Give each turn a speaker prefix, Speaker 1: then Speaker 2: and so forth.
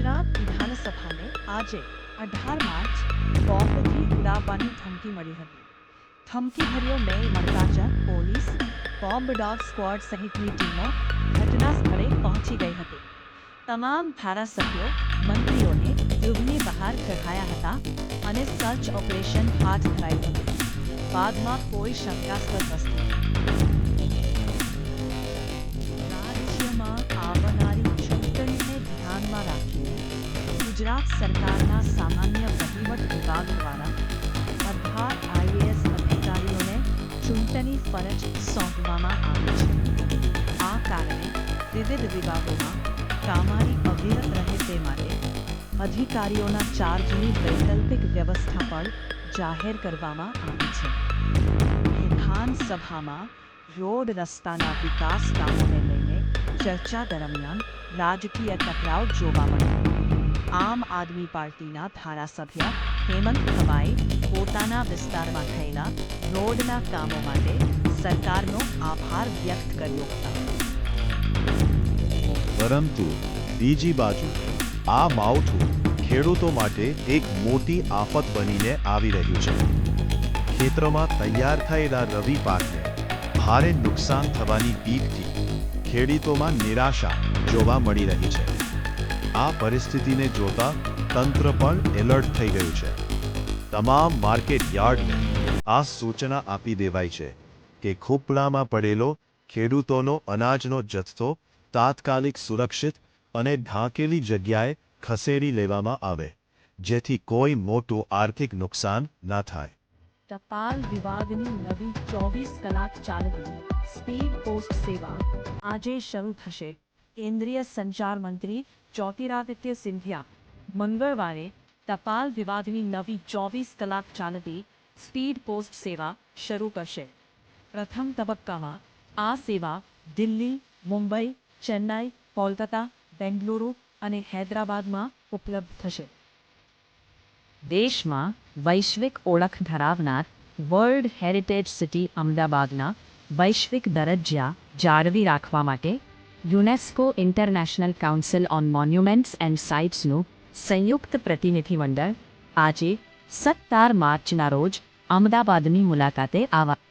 Speaker 1: ગુજરાત વિધાનસભાને આજે 18 માર્ચ બોમ્બથી ઉડાવવાની ધમકી મળી હતી. ધમકીભર્યો મેલ મળતા જ પોલીસ, બોમ્બ ડોગ સ્ક્વોડ સહિતની ટીમો ઘટના સ્થળે પહોંચી ગઈ હતી. તમામ ધારાસભ્યો, મંત્રીઓને ગૃહની બહાર કઢાયા હતા અને સર્ચ ઓપરેશન હાથ ધરાયું હતું. બાદમાં કોઈ શંકાસ્પદ વસ્તુ રાજ્યમાં આવનારી ચૂંટણીને ધ્યાનમાં રાખીને ગુજરાત સરકારના સામાન્ય વહીવટ વિભાગ દ્વારા 18 આઈએએસ અધિકારીઓને ચૂંટણી ફરજ સોંપવામાં આવી છે. આ કારણે વિવિધ વિભાગોમાં કામગીરી અવિરત રહે તે માટે અધિકારીઓના ચાર્જની વૈકલ્પિક વ્યવસ્થા પણ જાહેર કરવામાં આવી છે. વિધાનસભામાં રોડ રસ્તાના વિકાસ કામોને લઈને ચર્ચા દરમિયાન રાજકીય ટકરાવ જોવા મળ્યો. આમ આદમી પાર્ટીના ધારાસભ્ય હેમંત ખમાએ પોતાના વિસ્તારમાં થયેલા રોડના કામો માટે સરકારનો આભાર વ્યક્ત કર્યો હતો.
Speaker 2: પરંતુ બીજી બાજુ આ માવઠું ખેડૂતો માટે એક મોટી આફત બનીને આવી રહ્યું છે. ખેતરોમાં તૈયાર થયેલા રવિ પાકને ભારે નુકસાન થવાની બીકથી ખેડૂતોમાં નિરાશા જોવા મળી રહી છે. આ પરિસ્થિતિને જોતા તંત્ર પણ એલર્ટ થઈ ગયું છે. તમામ માર્કેટ યાર્ડને આ સૂચના આપી દેવાઈ છે કે ખોપડામાં પડેલો ખેડૂતોનો અનાજનો જથ્થો તાત્કાલિક સુરક્ષિત અને ઢાંકેલી જગ્યાએ ખસેડી લેવામાં આવે, જેથી કોઈ મોટું આર્થિક નુકસાન ના થાય.
Speaker 1: ટપાલ વિભાગની નવી 24 કલાક ચાલતી સ્પીડ પોસ્ટ સેવા આજે શરૂ થશે. કેન્દ્રીય સંચાર મંત્રી જ્યોતિરાદિત્ય સિંધિયા મંગળવારે ટપાલ વિભાગની નવી 24 કલાક ચાલતી સ્પીડ પોસ્ટ સેવા શરૂ કરશે. પ્રથમ તબક્કામાં આ સેવા દિલ્હી, મુંબઈ, ચેન્નાઈ, કોલકાતા, બેંગલુરુ અને હૈદરાબાદમાં ઉપલબ્ધ થશે. દેશમાં વૈશ્વિક ઓળખ ધરાવનાર વર્લ્ડ હેરિટેજ સિટી અમદાવાદના વૈશ્વિક દરજ્જા જાળવી રાખવા માટે UNESCO International Council on Monuments and સાઇટ્સનું સંયુક્ત પ્રતિનિધિમંડળ આજે 17 માર્ચના રોજ અમદાવાદની મુલાકાતે આવવા